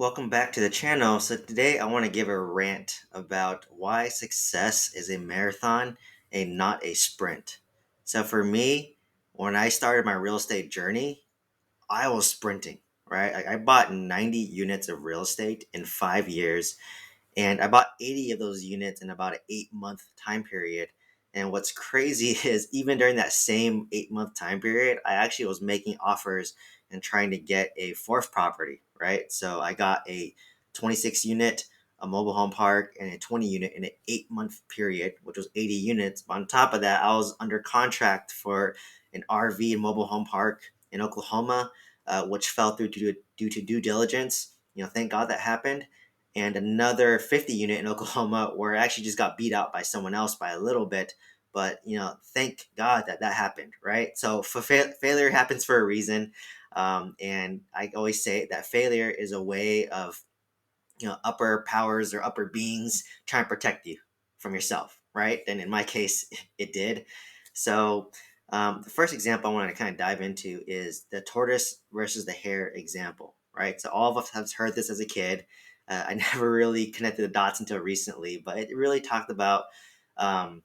Welcome back to the channel. So today I want to give a rant about why success is a marathon and not a sprint. So for me, when I started my real estate journey, I was sprinting, right? I bought 90 units of real estate in 5 years, and I bought 80 of those units in about an 8 month time period. And what's crazy is even during that same 8 month time period, I actually was making offers and trying to get a fourth property, right? So I got a 26 unit, a mobile home park, and a 20 unit in an 8 month period, which was 80 units. But on top of that, I was under contract for an RV and mobile home park in Oklahoma, which fell through due to due diligence. Thank God that happened, and another 50 unit in Oklahoma where I actually just got beat out by someone else by a little bit. But thank God that that happened, right? So failure happens for a reason, and I always say that failure is a way of upper powers or upper beings trying to protect you from yourself, right? And in my case, it did. So the first example I want to kind of dive into is the tortoise versus the hare example, right? So all of us have heard this as a kid. I never really connected the dots until recently, but it really talked about um,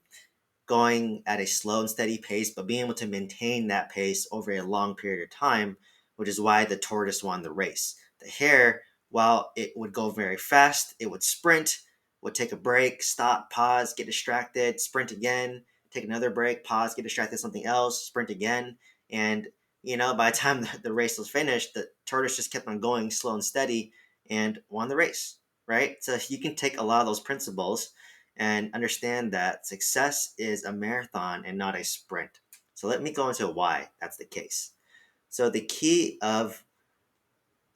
going at a slow and steady pace, but being able to maintain that pace over a long period of time, which is why the tortoise won the race. The hare, while it would go very fast, it would sprint, would take a break, stop, pause, get distracted, sprint again, take another break, pause, get distracted, something else, sprint again. And, by the time the race was finished, the tortoise just kept on going slow and steady and won the race, right? So you can take a lot of those principles and understand that success is a marathon and not a sprint. So let me go into why that's the case. So the key of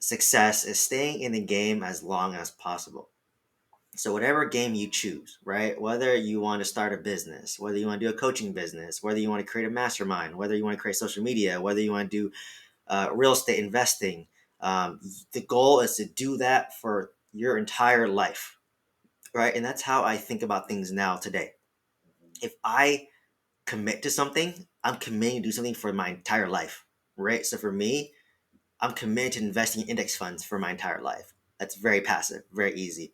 success is staying in the game as long as possible. So whatever game you choose, right? Whether you want to start a business, whether you want to do a coaching business, whether you want to create a mastermind, whether you want to create social media, whether you want to do real estate investing, the goal is to do that for your entire life, right? And that's how I think about things now today. If I commit to something, I'm committing to do something for my entire life, right? So for me, I'm committed to investing in index funds for my entire life. That's very passive, very easy.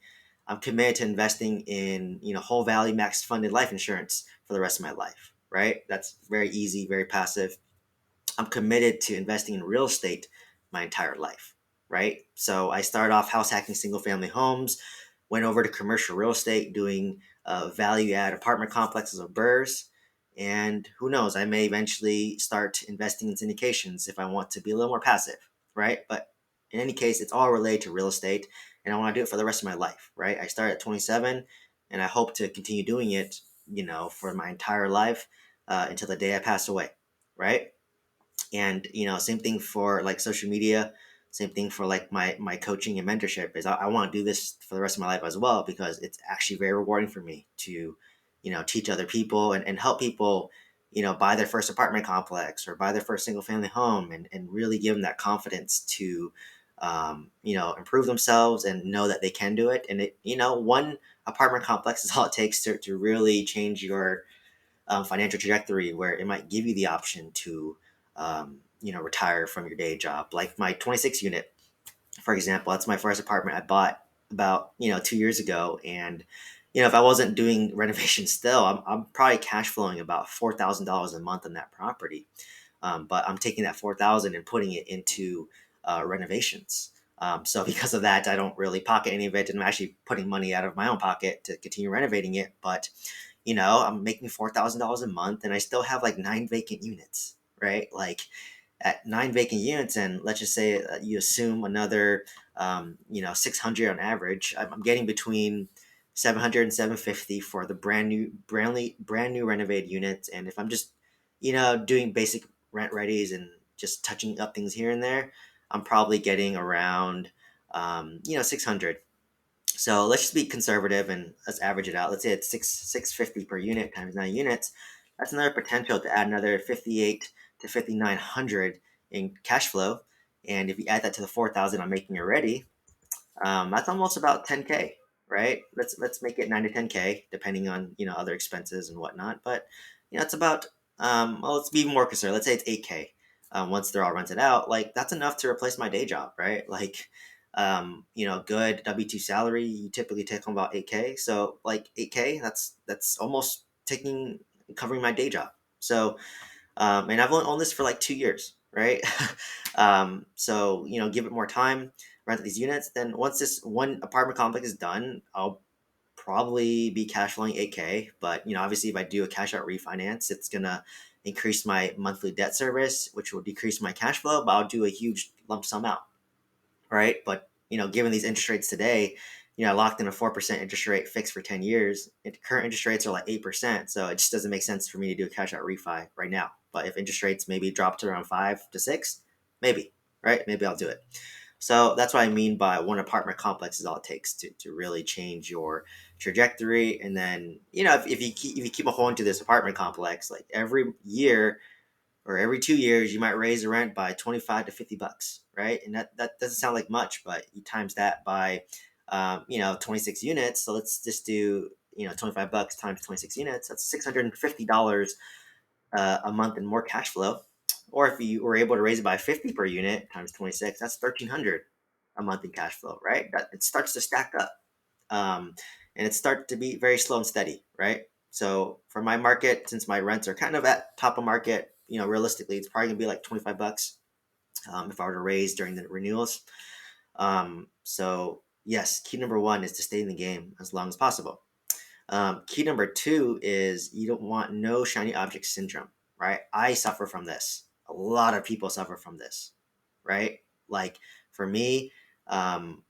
I'm committed to investing in whole value max funded life insurance for the rest of my life, right? That's very easy, very passive. I'm committed to investing in real estate my entire life, right? So I started off house hacking single family homes, went over to commercial real estate doing value add apartment complexes of burrs. And who knows, I may eventually start investing in syndications if I want to be a little more passive, right? But in any case, it's all related to real estate, and I want to do it for the rest of my life, right? I started at 27, and I hope to continue doing it, for my entire life until the day I pass away, right? And same thing for like social media, same thing for like my coaching and mentorship is I want to do this for the rest of my life as well, because it's actually very rewarding for me to teach other people and help people buy their first apartment complex or buy their first single family home, and really give them that confidence to improve themselves and know that they can do it. And one apartment complex is all it takes to really change your financial trajectory, where it might give you the option to retire from your day job. Like my 26 unit, for example, that's my first apartment I bought about 2 years ago. And if I wasn't doing renovations still, I'm probably cash flowing about $4,000 a month on that property. But I'm taking that 4,000 and putting it into renovations. So because of that, I don't really pocket any of it, and I'm actually putting money out of my own pocket to continue renovating it. But I'm making $4,000 a month, and I still have like 9 vacant units, right? Like at 9 vacant units, and let's just say you assume another, 600 on average. I'm getting between 700 and 750 for the brand new renovated units. And if I'm just, doing basic rent readies and just touching up things here and there, I'm probably getting around, 600. So let's just be conservative and let's average it out. Let's say it's 650 per unit times 9 units. That's another potential to add another 58 to 5,900 in cash flow. And if you add that to the 4,000 I'm making already, that's almost about 10K, right? Let's make it 9 to 10K depending on other expenses and whatnot. But it's about well, let's be more conservative. Let's say it's 8K. Once they're all rented out, like that's enough to replace my day job, right? Like good W-2 salary, you typically take home about 8K. So like 8K, that's almost taking covering my day job. So and I've only owned this for like 2 years, right? So give it more time, rent these units. Then once this one apartment complex is done, I'll probably be cash flowing 8K. But obviously, if I do a cash out refinance, it's gonna increase my monthly debt service, which will decrease my cash flow. But I'll do a huge lump sum out, right? But given these interest rates today, I locked in a 4% interest rate fixed for 10 years. Current interest rates are like 8%, so it just doesn't make sense for me to do a cash out refi right now. But if interest rates maybe drop to around 5 to 6, maybe, right? Maybe I'll do it. So that's what I mean by one apartment complex is all it takes to really change your trajectory. And then if you keep holding to this apartment complex, like every year or every 2 years, you might raise the rent by 25 to $50, right? And that doesn't sound like much, but you times that by 26 units. So let's just do $25 times 26 units. That's $650 a month in more cash flow. Or if you were able to raise it by 50 per unit times 26, that's 1,300 a month in cash flow, right? It starts to stack up, and it starts to be very slow and steady, right? So for my market, since my rents are kind of at top of market, realistically, it's probably gonna be like $25 if I were to raise during the renewals. So yes, key number one is to stay in the game as long as possible. Key number two is you don't want no shiny object syndrome, right? I suffer from this. A lot of people suffer from this, right? Like for me, I'm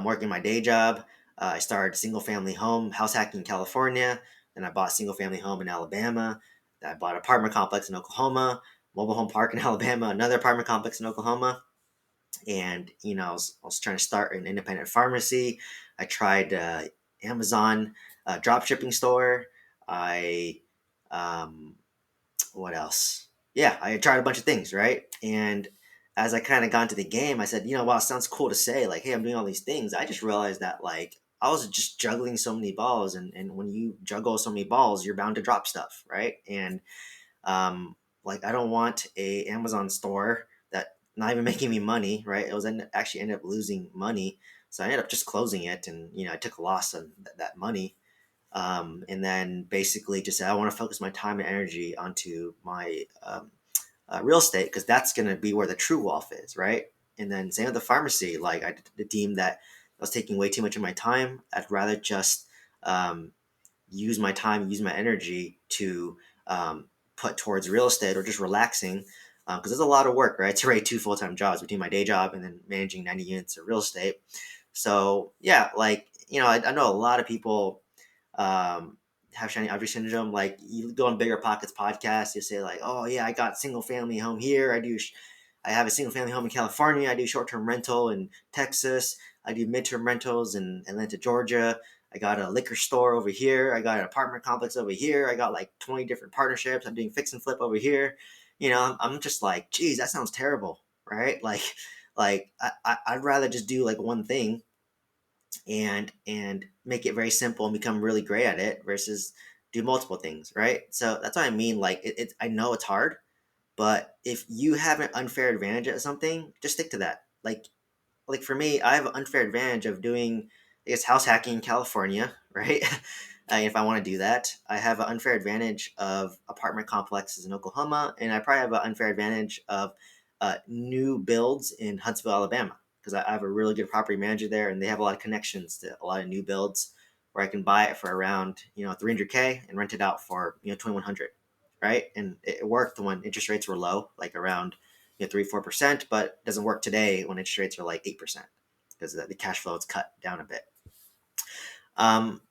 working my day job. I started single family home house hacking in California. Then I bought single family home in Alabama. Then I bought an apartment complex in Oklahoma, mobile home park in Alabama, another apartment complex in Oklahoma. And I was trying to start an independent pharmacy. I tried Amazon drop shipping store. I what else? Yeah, I tried a bunch of things, right? And as I kind of got into the game, I said, wow, it sounds cool to say, like, hey, I'm doing all these things. I just realized that, like, I was just juggling so many balls. And when you juggle so many balls, you're bound to drop stuff, right? And um, like, I don't want a Amazon store that not even making me money, right? It was actually ended up losing money. So I ended up just closing it. And, I took a loss on that money, and then basically just said I want to focus my time and energy onto my real estate because that's going to be where the true wealth is, right? And then same with the pharmacy. Like I deemed that I was taking way too much of my time. I'd rather just um, use my time, use my energy to put towards real estate or just relaxing. Because there's a lot of work, right? To rate two full-time jobs between my day job and then managing 90 units of real estate. So yeah, like I know a lot of people um, have shiny object syndrome. Like you go on Bigger Pockets podcast, you say like, oh yeah, I got single family home here. I have a single family home in California. I do short term rental in Texas. I do midterm rentals in Atlanta, Georgia. I got a liquor store over here. I got an apartment complex over here. I got like 20 different partnerships. I'm doing fix and flip over here. I'm just like, geez, that sounds terrible, right? I'd rather just do like one thing and make it very simple and become really great at it versus do multiple things, right? So that's what I mean. Like I know it's hard, but if you have an unfair advantage at something, just stick to that. Like for me, I have an unfair advantage of doing, I guess, house hacking in California, right? If I want to do that, I have an unfair advantage of apartment complexes in Oklahoma, and I probably have an unfair advantage of new builds in Huntsville, Alabama, because I have a really good property manager there, and they have a lot of connections to a lot of new builds where I can buy it for around 300K and rent it out for 2,100, right? And it worked when interest rates were low, like around 3-4%, but it doesn't work today when interest rates are like 8% because the cash flow is cut down a bit.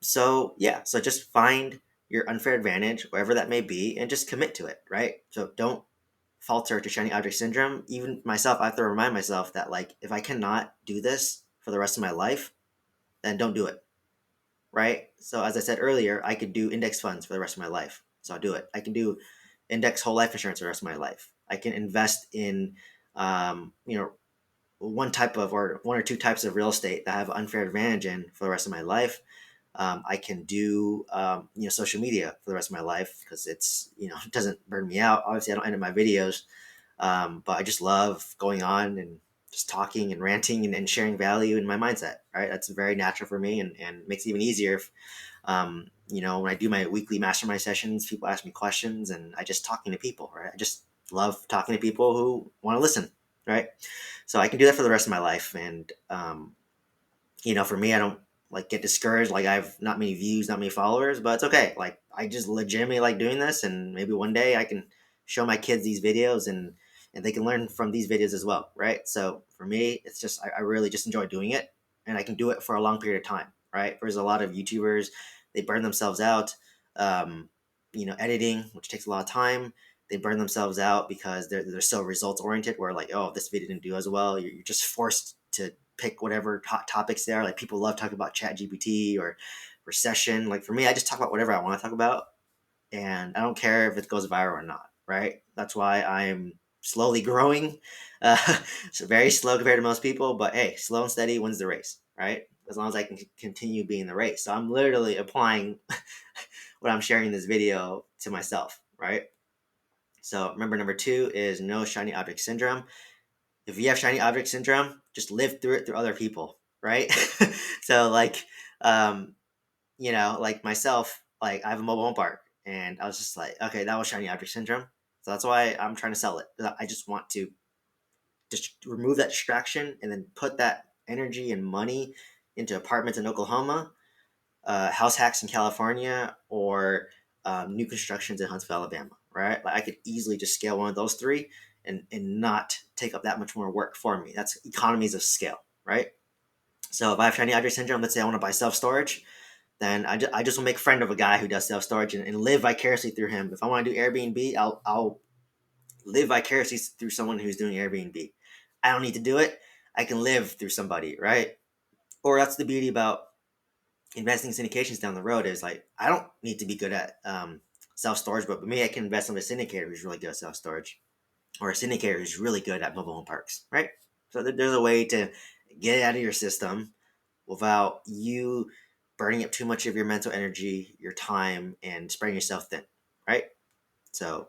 So yeah, so just find your unfair advantage, wherever that may be, and just commit to it, right? So don't falter to shiny object syndrome. Even myself, I have to remind myself that like if I cannot do this for the rest of my life, then don't do it, right? So as I said earlier, I could do index funds for the rest of my life, so I'll do it. I can do index whole life insurance for the rest of my life. I can invest in um, you know one type of or one or two types of real estate that I have unfair advantage in for the rest of my life. I can do social media for the rest of my life because it's it doesn't burn me out. Obviously, I don't edit my videos, but I just love going on and just talking and ranting and sharing value in my mindset, right? That's very natural for me, and makes it even easier if, when I do my weekly mastermind sessions, people ask me questions and I just talking to people, right? I just love talking to people who want to listen, right? So I can do that for the rest of my life. And, for me, I don't like get discouraged. Like I have not many views, not many followers, but it's okay. Like I just legitimately like doing this, and maybe one day I can show my kids these videos, and they can learn from these videos as well, right? So for me, it's just I really just enjoy doing it, and I can do it for a long period of time, right? There's a lot of YouTubers, they burn themselves out, editing, which takes a lot of time. They burn themselves out because they're so results oriented. Where like, oh, this video didn't do as well. You're just forced to pick whatever hot topics there. Like people love talking about Chat GPT or recession. Like for me, I just talk about whatever I want to talk about, and I don't care if it goes viral or not. Right? That's why I'm slowly growing. Uh, so very slow compared to most people, but hey, slow and steady wins the race. Right? As long as I can continue being in the race. So I'm literally applying what I'm sharing in this video to myself. Right? So remember, number 2 is no shiny object syndrome. If you have shiny object syndrome, just live through it through other people, right? So like, um, like myself, like I have a mobile home park, and I was just like, okay, that was shiny object syndrome. So that's why I'm trying to sell it. I just want to just remove that distraction and then put that energy and money into apartments in Oklahoma, house hacks in California, or new constructions in Huntsville, Alabama, right? Like I could easily just scale one of those three and not take up that much more work for me. That's economies of scale, right? So if I have shiny object syndrome, let's say I want to buy self storage, then I just will make a friend of a guy who does self storage and live vicariously through him. If I want to do Airbnb, I'll live vicariously through someone who's doing Airbnb. I don't need to do it. I can live through somebody, right? Or that's the beauty about investing in syndications down the road is like I don't need to be good at self storage, but maybe I can invest in a syndicator who's really good at self storage, or a syndicator who's really good at mobile home parks, right? So there's a way to get it out of your system without you burning up too much of your mental energy, your time, and spreading yourself thin, right? So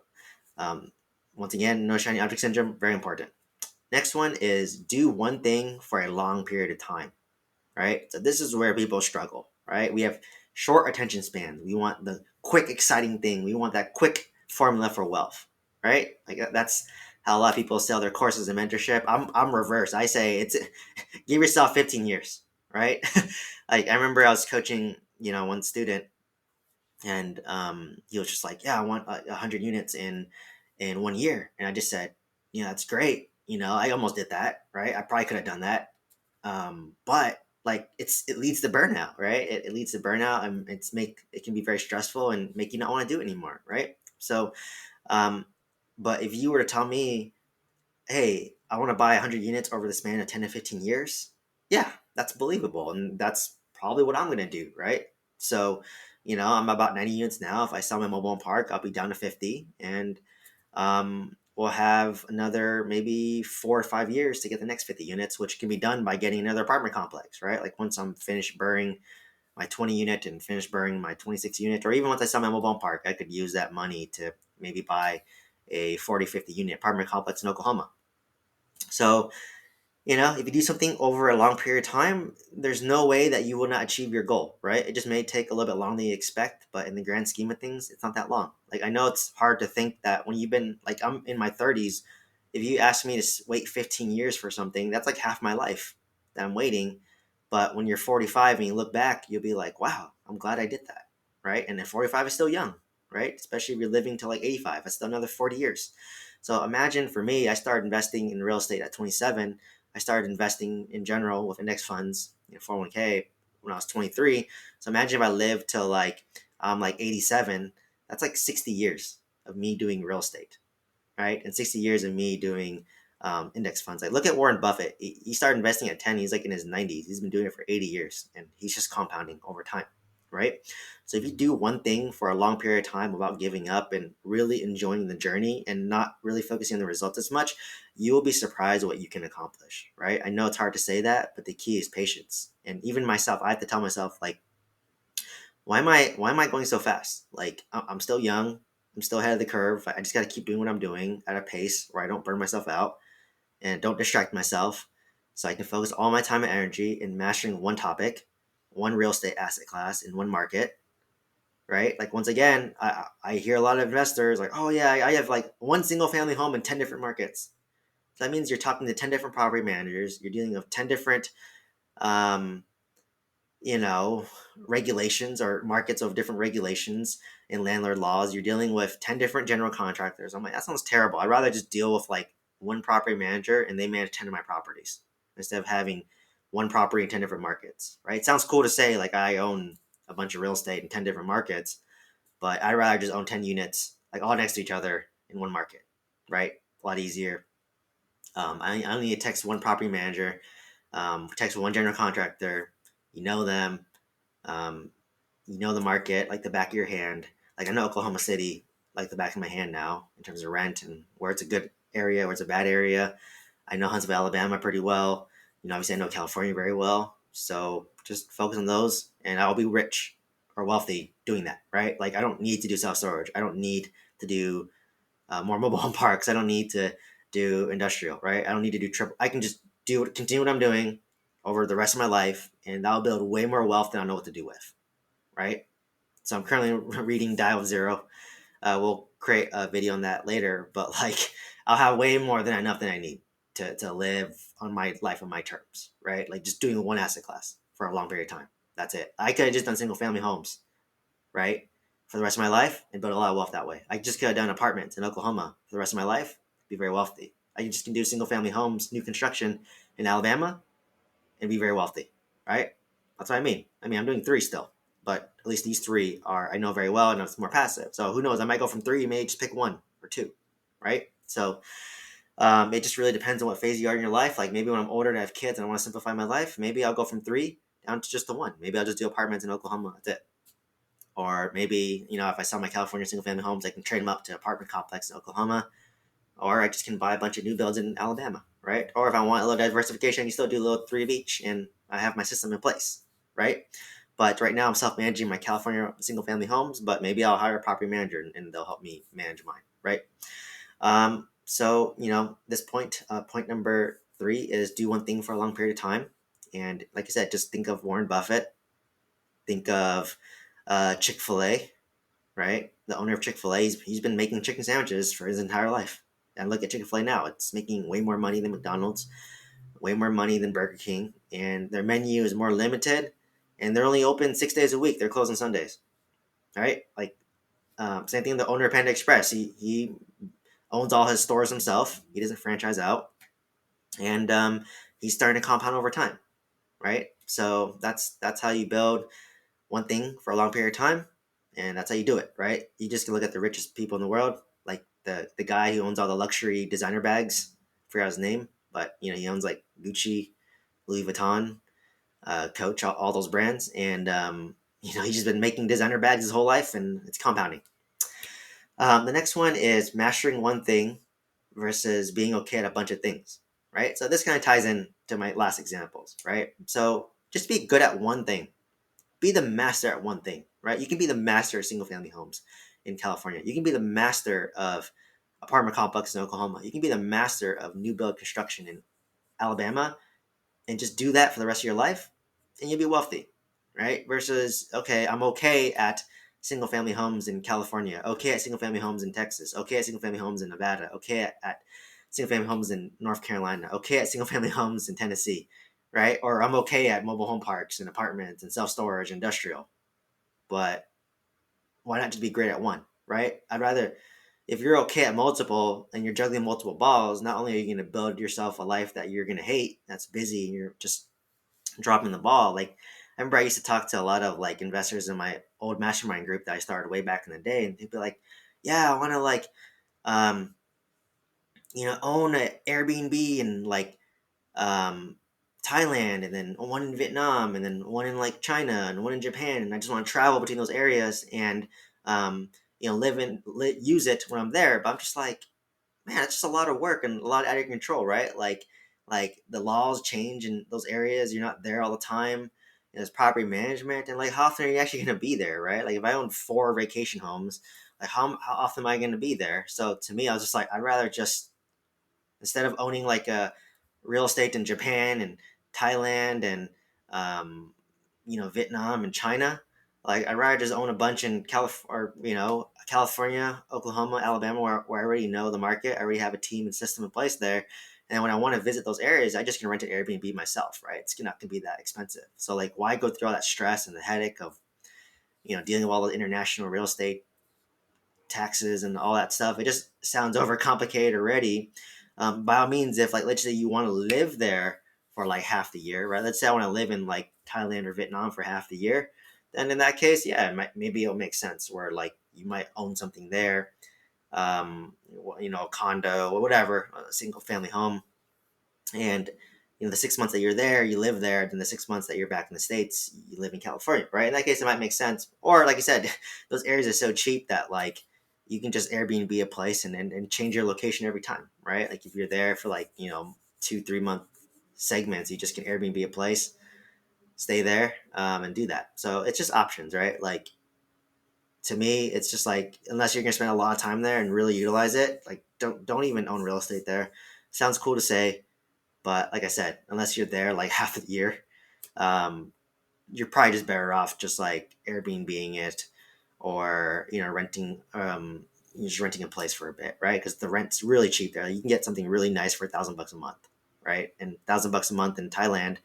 um, once again, no shiny object syndrome, very important. Next one is do one thing for a long period of time, right? So this is where people struggle, right? We have short attention spans. We want the quick, exciting thing. We want that quick formula for wealth, right? Like that's how a lot of people sell their courses and mentorship. I'm reverse. I say it's give yourself 15 years, right? Like I remember I was coaching, one student, and he was just like, "Yeah, I want 100 units in 1 year," and I just said, "Yeah, that's great. I almost did that, right? I probably could have done that, but like it leads to burnout, right? It leads to burnout, and it can be very stressful and make you not want to do it anymore, right? So, um, but if you were to tell me, hey, I want to buy 100 units over the span of 10 to 15 years, yeah, that's believable. And that's probably what I'm going to do, right? So, I'm about 90 units now. If I sell my mobile home park, I'll be down to 50. And we'll have another maybe 4 or 5 years to get the next 50 units, which can be done by getting another apartment complex, right? Like once I'm finished burning my 20 unit and finished burning my 26 unit, or even once I sell my mobile home park, I could use that money to maybe buy a 40, 50 unit apartment complex in Oklahoma. So, if you do something over a long period of time, there's no way that you will not achieve your goal, right? It just may take a little bit longer than you expect, but in the grand scheme of things, it's not that long. Like, I know it's hard to think that when you've been, like, I'm in my 30s, if you ask me to wait 15 years for something, that's like half my life that I'm waiting. But when you're 45 and you look back, you'll be like, wow, I'm glad I did that, right? And then 45 is still young, right? Especially if you're living to like 85, that's still another 40 years. So imagine for me, I started investing in real estate at 27. I started investing in general with index funds, 401k, when I was 23. So imagine if I lived till like I'm like 87. That's like 60 years of me doing real estate, right? And 60 years of me doing index funds. Like look at Warren Buffett. He started investing at 10. He's like in his 90s. He's been doing it for 80 years, and he's just compounding over time, right? So if you do one thing for a long period of time without giving up and really enjoying the journey and not really focusing on the results as much, you will be surprised what you can accomplish, right? I know it's hard to say that, but the key is patience. And even myself, I have to tell myself like, why am I going so fast? Like I'm still young. I'm still ahead of the curve. I just got to keep doing what I'm doing at a pace where I don't burn myself out and don't distract myself. So I can focus all my time and energy in mastering one topic, one real estate asset class in one market, right? Like once again, I hear a lot of investors like, oh yeah, I have like one single family home in 10 different markets. So that means you're talking to 10 different property managers. You're dealing with 10 different, um, you know, regulations or markets of different regulations and landlord laws. You're dealing with 10 different general contractors. I'm like, that sounds terrible. I'd rather just deal with like one property manager and they manage 10 of my properties instead of having one property in 10 different markets, right? It sounds cool to say like I own a bunch of real estate in 10 different markets, but I'd rather just own 10 units like all next to each other in one market, right? A lot easier. I only need to text one property manager, text one general contractor. You know them. Um, you know the market like the back of your hand. Like I know Oklahoma City like the back of my hand now in terms of rent and where it's a good area, where it's a bad area. I know Huntsville, Alabama pretty well. Obviously I know California very well. So just focus on those and I'll be rich or wealthy doing that, right? Like I don't need to do self storage. I don't need to do more mobile home parks. I don't need to do industrial, right? I don't need to do triple. I can just continue what I'm doing over the rest of my life, and that'll build way more wealth than I know what to do with, right? So I'm currently reading Dial of Zero. We'll create a video on that later, but like I'll have way more than enough than I need to live on my life on my terms, right? Like just doing one asset class for a long period of time. That's it. I could have just done single family homes, right? For the rest of my life and build a lot of wealth that way. I just could have done apartments in Oklahoma for the rest of my life, be very wealthy. I just can do single family homes, new construction in Alabama and be very wealthy, right? That's what I mean. I'm doing three still, but at least these three are I know very well and it's more passive. So who knows? I might go from three, maybe just pick one or two, right? So it just really depends on what phase you are in your life. Like maybe when I'm older and I have kids and I want to simplify my life, maybe I'll go from three down to just the one. Maybe I'll just do apartments in Oklahoma. That's it. Or maybe, if I sell my California single family homes, I can trade them up to apartment complex in Oklahoma. Or I just can buy a bunch of new builds in Alabama, right? Or if I want a little diversification, you still do a little three of each and I have my system in place, right? But right now I'm self managing my California single family homes, but maybe I'll hire a property manager and they'll help me manage mine, right? This point number three is do one thing for a long period of time. And like I said, just think of Warren Buffett, think of Chick-fil-A, right? The owner of Chick-fil-A, he's been making chicken sandwiches for his entire life. And look at Chick-fil-A now. It's making way more money than McDonald's, way more money than Burger King, and their menu is more limited, and they're only open 6 days a week. They're closed on Sundays, right? Like, same thing the owner of Panda Express. He owns all his stores himself. He doesn't franchise out, and he's starting to compound over time, right? So that's how you build one thing for a long period of time, and that's how you do it, right? You just can look at the richest people in the world, like the guy who owns all the luxury designer bags. I forgot his name, but he owns like Gucci, Louis Vuitton, Coach, all those brands, and he's just been making designer bags his whole life, and it's compounding. The next one is mastering one thing versus being okay at a bunch of things, right? So this kind of ties in to my last examples, right? So just be good at one thing, be the master at one thing, right? You can be the master of single family homes in California. You can be the master of apartment complexes in Oklahoma. You can be the master of new build construction in Alabama and just do that for the rest of your life and you'll be wealthy, right? Versus, okay, I'm okay at single family homes in California, okay at single family homes in Texas, okay at single family homes in Nevada, okay at single family homes in North Carolina, okay at single family homes in Tennessee, right? Or I'm okay at mobile home parks and apartments and self storage, industrial. But why not just be great at one, right? I'd rather, if you're okay at multiple and you're juggling multiple balls, not only are you going to build yourself a life that you're going to hate, that's busy, and you're just dropping the ball. Like, I remember I used to talk to a lot of like investors in my old mastermind group that I started way back in the day, and they'd be like, "Yeah, I want to like, um, own an Airbnb and like um, Thailand, and then one in Vietnam, and then one in like China, and one in Japan, and I just want to travel between those areas and use it when I'm there." But I'm just like, man, it's just a lot of work and a lot out of your control, right? Like the laws change in those areas. You're not there all the time. There's property management, and like how often are you actually going to be there, right? Like if I own 4 vacation homes, like how often am I going to be there? So to me, I was just like, I'd rather just instead of owning like real estate in Japan and Thailand and um, Vietnam and China. Like I'd rather just own a bunch in California, Oklahoma, Alabama, where I already know the market. I already have a team and system in place there. And when I want to visit those areas, I just can rent an Airbnb myself, right? It's not going to be that expensive. So like, why go through all that stress and the headache of dealing with all the international real estate taxes and all that stuff? It just sounds overcomplicated already. By all means, if like let's say you want to live there for like half the year, right? Let's say I want to live in like Thailand or Vietnam for half the year, then in that case, yeah, maybe it'll make sense where like you might own something there, a condo or whatever, a single family home, and the 6 months that you're there, you live there. Then the 6 months that you're back in the States, you live in California, right? In that case, it might make sense. Or like I said, those areas are so cheap that like you can just Airbnb a place and change your location every time, right? Like if you're there for like 2 3 month segments, you just can Airbnb a place, stay there, and do that. So it's just options, right? Like to me, it's just like unless you're gonna spend a lot of time there and really utilize it, like don't even own real estate there. Sounds cool to say, but like I said, unless you're there like half the year, um, you're probably just better off just like Airbnb it, or renting. You're just renting a place for a bit, right? Because the rent's really cheap there. You can get something really nice for $1,000 a month, right? And $1,000 a month in Thailand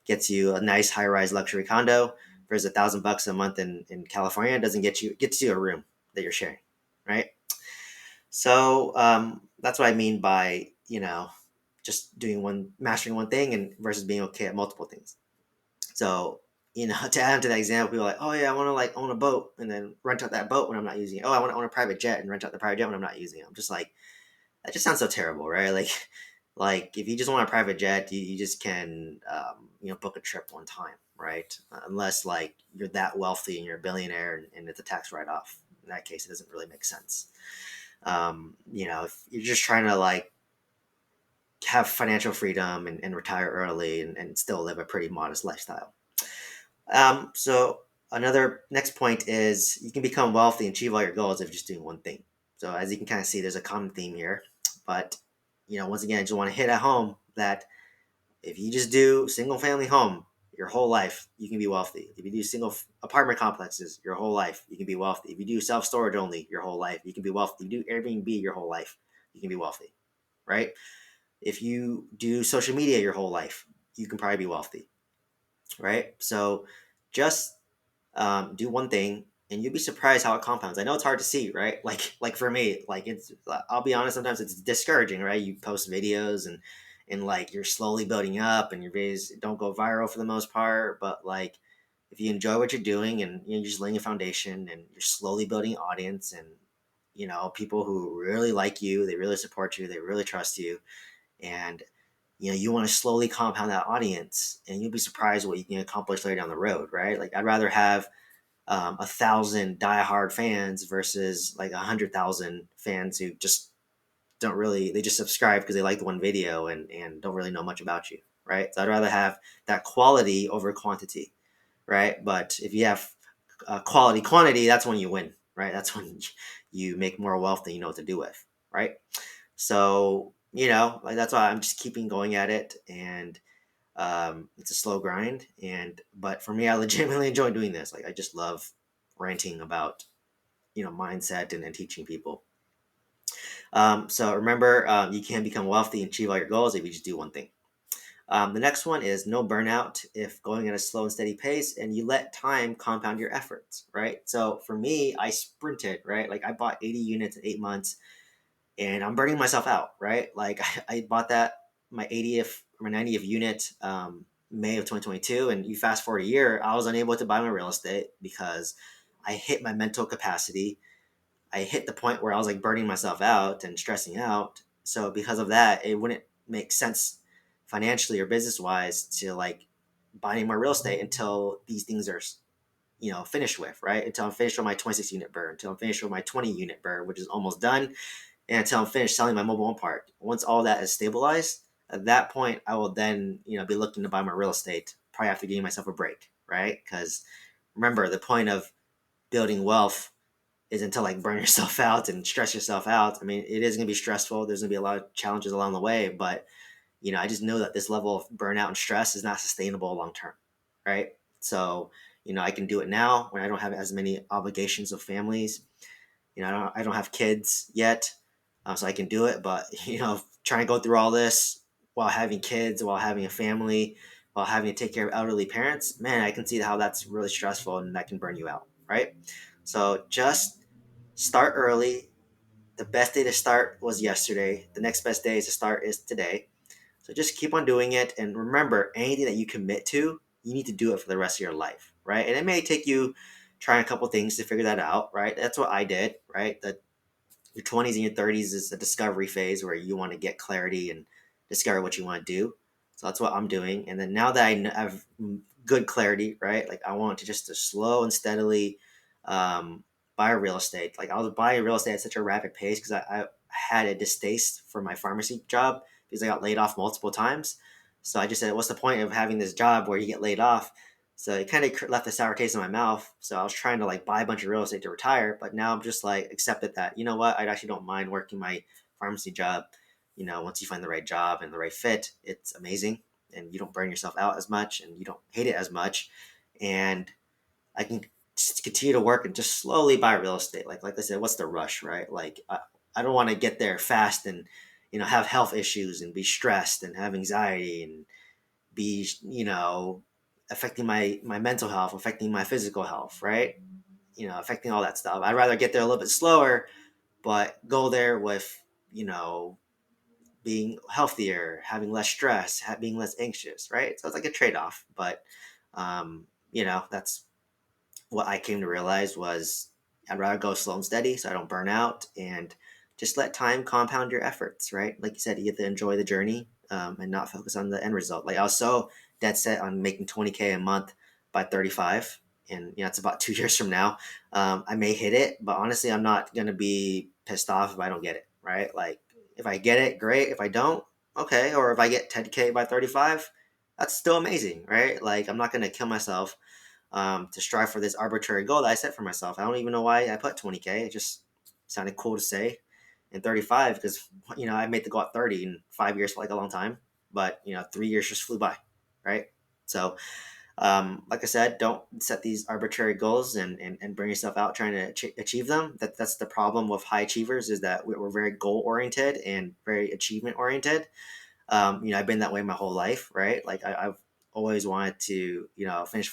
gets you a nice high-rise luxury condo. Versus $1,000 a month in California doesn't gets you a room that you're sharing, right? So that's what I mean by just doing mastering one thing and versus being okay at multiple things. So to add to that example, people are like, oh yeah, I want to like own a boat and then rent out that boat when I'm not using it. Oh, I want to own a private jet and rent out the private jet when I'm not using it. I'm just like, that just sounds so terrible, right? Like, like if you just want a private jet, you just can book a trip one time, right? Unless like you're that wealthy and you're a billionaire and it's a tax write off. In that case, it doesn't really make sense. If you're just trying to like have financial freedom and retire early and still live a pretty modest lifestyle. So another next point is you can become wealthy and achieve all your goals if you're just doing one thing. So as you can kind of see, there's a common theme here. But once again, I just want to hit at home that if you just do single family home your whole life, you can be wealthy. If you do single apartment complexes your whole life, you can be wealthy. If you do self storage only your whole life, you can be wealthy. If you do Airbnb your whole life, you can be wealthy, right? If you do social media your whole life, you can probably be wealthy, right? So just do one thing and you'll be surprised how it compounds. I know it's hard to see, right? Like for me, like I'll be honest, sometimes it's discouraging, right? You post videos and like you're slowly building up and your videos don't go viral for the most part, but like if you enjoy what you're doing and you're just laying a foundation and you're slowly building an audience and people who really like you, they really support you, they really trust you, and you want to slowly compound that audience and you'll be surprised what you can accomplish later down the road, right? Like I'd rather have 1,000 diehard fans versus like 100,000 fans who just don't really, they just subscribe because they like the one video and don't really know much about you, right? So I'd rather have that quality over quantity, right? But if you have quality quantity, that's when you win, right? That's when you make more wealth than you know what to do with, right? So like that's why I'm just keeping going at it, and it's a slow grind. But for me, I legitimately enjoy doing this. Like I just love ranting about mindset and teaching people. So remember, you can become wealthy and achieve all your goals if you just do one thing. The next one is no burnout if going at a slow and steady pace and you let time compound your efforts, right? So for me, I sprinted, right? Like I bought 80 units in 8 months and I'm burning myself out, right? Like I bought that my 80th or my 90th unit May of 2022, and you fast forward a year, I was unable to buy my real estate because I hit my mental capacity. I hit the point where I was like burning myself out and stressing out. So because of that, it wouldn't make sense financially or business wise to like buy any more real estate until these things are finished with, right? Until I'm finished with my 26 unit burn, until I'm finished with my 20 unit burn, which is almost done, and until I'm finished selling my mobile home park. Once all that is stabilized, at that point, I will then, be looking to buy my real estate, probably after giving myself a break, right? Because remember, the point of building wealth isn't to like burn yourself out and stress yourself out. I mean, it is going to be stressful. There's going to be a lot of challenges along the way, but I just know that this level of burnout and stress is not sustainable long term, right? So, I can do it now when I don't have as many obligations of families. I don't have kids yet, so I can do it. But trying to go through all this while having kids, while having a family, while having to take care of elderly parents, man, I can see how that's really stressful and that can burn you out, right? So just start early. The best day to start was yesterday. The next best day to start is today. So just keep on doing it. And remember, anything that you commit to, you need to do it for the rest of your life, right? And it may take you trying a couple things to figure that out, right? That's what I did, right? Your 20s and your 30s is a discovery phase where you want to get clarity and discover what you want to do. So that's what I'm doing. And then now that I have good clarity, right? Like I want to just to slow and steadily buy real estate. Like I was buying real estate at such a rapid pace because I had a distaste for my pharmacy job because I got laid off multiple times. So I just said, what's the point of having this job where you get laid off? So it kind of left a sour taste in my mouth. So I was trying to like buy a bunch of real estate to retire, but now I'm just like accepted that, you know what, I actually don't mind working my pharmacy job. Once you find the right job and the right fit, it's amazing, and you don't burn yourself out as much and you don't hate it as much. And I can just continue to work and just slowly buy real estate. Like I said, what's the rush, right? Like I don't want to get there fast and have health issues and be stressed and have anxiety and be affecting my mental health, affecting my physical health, right? Affecting all that stuff. I'd rather get there a little bit slower, but go there with being healthier, having less stress, being less anxious, right? So it's like a trade-off. But that's what I came to realize was I'd rather go slow and steady so I don't burn out, and just let time compound your efforts, right? Like you said, you get to enjoy the journey, and not focus on the end result. Like I was so dead set on making 20K a month by 35, and it's about 2 years from now. I may hit it, but honestly, I'm not going to be pissed off if I don't get it, right? Like if I get it, great. If I don't, okay. Or if I get 10K by 35, that's still amazing, right? Like I'm not going to kill myself to strive for this arbitrary goal that I set for myself. I don't even know why I put 20K. It just sounded cool to say. And 35 because I made the goal at 30 in 5 years felt like a long time, but 3 years just flew by, right? So like I said, don't set these arbitrary goals and bring yourself out trying to achieve them. That's the problem with high achievers, is that we're very goal oriented and very achievement oriented. I've been that way my whole life, right? Like I've always wanted to, I finished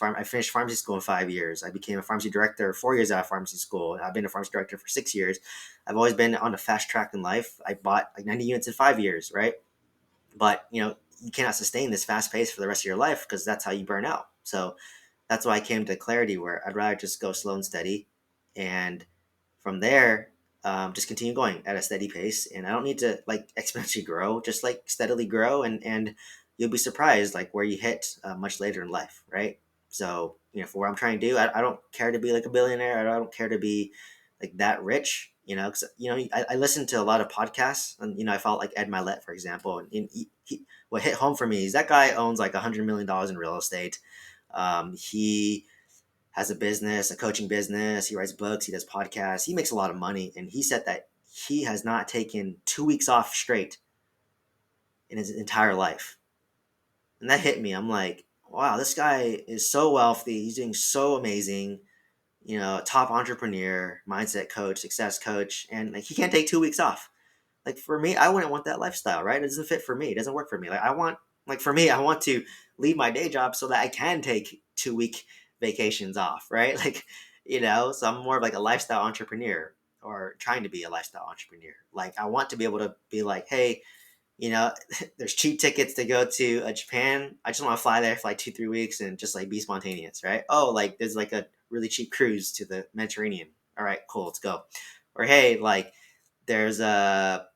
pharmacy school in 5 years. I became a pharmacy director 4 years out of pharmacy school. And I've been a pharmacy director for 6 years. I've always been on a fast track in life. I bought like 90 units in 5 years, right? But you cannot sustain this fast pace for the rest of your life because that's how you burn out. So that's why I came to clarity where I'd rather just go slow and steady, and from there, just continue going at a steady pace. And I don't need to like exponentially grow, just like steadily grow, and you'll be surprised like where you hit much later in life, right? So for what I'm trying to do, I don't care to be like a billionaire. I don't care to be like that rich. Because I listen to a lot of podcasts, and I felt like Ed Milet, for example, and what hit home for me is that guy owns like $100 million in real estate. He has a business, a coaching business. He writes books. He does podcasts. He makes a lot of money. And he said that he has not taken 2 weeks off straight in his entire life. And that hit me. I'm like, wow, this guy is so wealthy. He's doing so amazing. Top entrepreneur, mindset coach, success coach. And like, he can't take 2 weeks off. Like for me, I wouldn't want that lifestyle, right? It doesn't fit for me. It doesn't work for me. For me, I want to leave my day job so that I can take 2 week vacations off, right? So I'm more of like a lifestyle entrepreneur, or trying to be a lifestyle entrepreneur. Like I want to be able to be like, hey, you know, there's cheap tickets to go to Japan. I just want to fly there for like 2, 3 weeks and just like be spontaneous, right? Oh, like there's like a really cheap cruise to the Mediterranean. All right, cool, let's go. Or hey, like there's a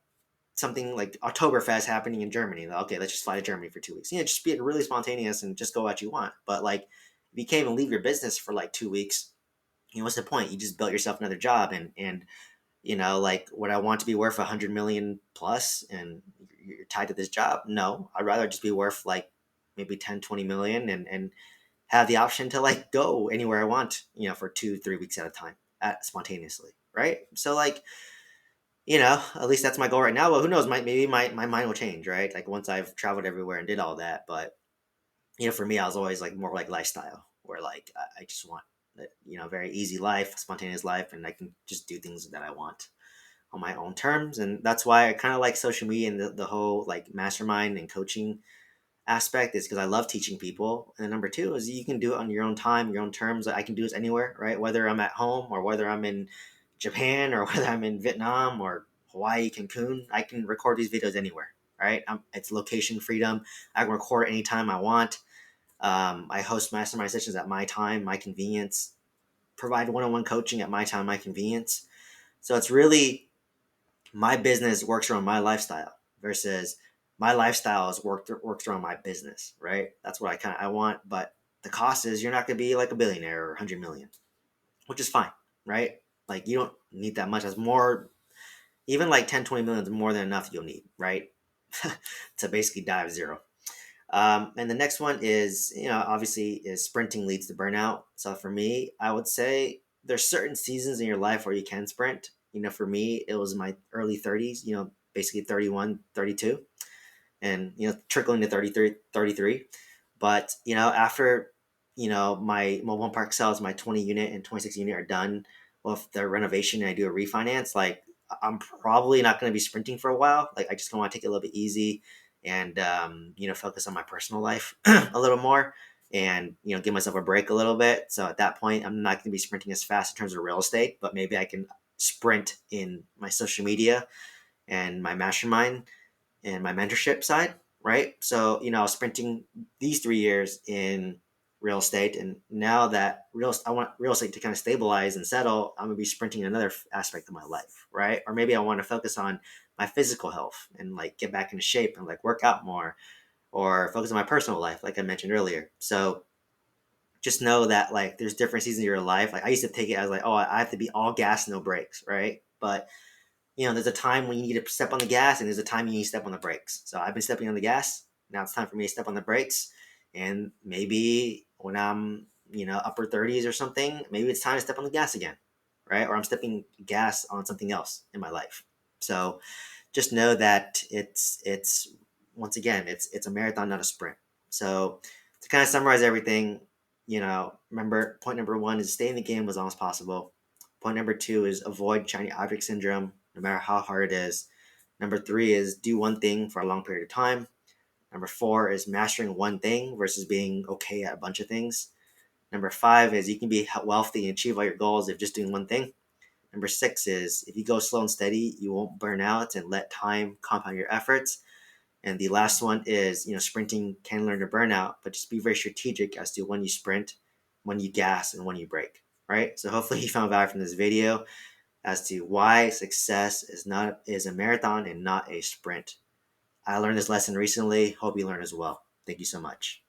something like Oktoberfest happening in Germany. Okay, let's just fly to Germany for 2 weeks. Just be really spontaneous and just go what you want. But like, if you can't even leave your business for like 2 weeks, what's the point? You just built yourself another job, and like, would I want to be worth 100 million plus and you're tied to this job? No, I'd rather just be worth like maybe 10, 20 million and have the option to like go anywhere I want, for 2, 3 weeks at a time, spontaneously. Right. So like, at least that's my goal right now. Well, who knows? Maybe my mind will change, right? Like once I've traveled everywhere and did all that. But for me, I was always like more like lifestyle, where like I just want very easy life, spontaneous life, and I can just do things that I want on my own terms. And that's why I kind of like social media and the whole like mastermind and coaching aspect is because I love teaching people. And number two is you can do it on your own time, your own terms. I can do this anywhere, right? Whether I'm at home or whether I'm in Japan or whether I'm in Vietnam or Hawaii, Cancun, I can record these videos anywhere, right? It's location freedom. I can record anytime I want. I host mastermind sessions at my time, my convenience, provide one-on-one coaching at my time, my convenience. So it's really my business works around my lifestyle versus my lifestyle is works around my business, right? That's what I want, but the cost is you're not going to be like a billionaire or 100 million, which is fine, right? Like you don't need that much. As more, even like 10, 20 million is more than enough you'll need, right? To basically die of zero. And the next one is, obviously, is sprinting leads to burnout. So for me, I would say there's certain seasons in your life where you can sprint. For me, it was my early 30s, basically 31, 32, and, trickling to 33, 33. But, after, my mobile home park sales, my 20 unit and 26 unit are done with the renovation and I do a refinance, like I'm probably not going to be sprinting for a while. Like I just want to take it a little bit easy and, focus on my personal life a little more and, give myself a break a little bit. So at that point, I'm not going to be sprinting as fast in terms of real estate, but maybe I can sprint in my social media and my mastermind and my mentorship side, right? So, I was sprinting these 3 years in real estate, and now that I want real estate to kind of stabilize and settle, I'm gonna be sprinting in another aspect of my life, right? Or maybe I want to focus on my physical health and like get back into shape and like work out more, or focus on my personal life, like I mentioned earlier. So just know that like there's different seasons of your life. Like I used to take it as like, oh, I have to be all gas, no brakes, right? But there's a time when you need to step on the gas and there's a time you need to step on the brakes. So I've been stepping on the gas. Now it's time for me to step on the brakes. And maybe when I'm, upper 30s or something, maybe it's time to step on the gas again, right? Or I'm stepping gas on something else in my life. So just know that it's once again, it's a marathon, not a sprint. So to kind of summarize everything, remember point number one is stay in the game as long as possible. Point number two is avoid shiny object syndrome, no matter how hard it is. Number three is do one thing for a long period of time. Number four is mastering one thing versus being okay at a bunch of things. Number five is you can be wealthy and achieve all your goals if just doing one thing. Number six is if you go slow and steady, you won't burn out and let time compound your efforts. And the last one is, sprinting can learn to burn out, but just be very strategic as to when you sprint, when you gas, and when you brake. Right. So hopefully you found value from this video as to why success is a marathon and not a sprint. I learned this lesson recently. Hope you learn as well. Thank you so much.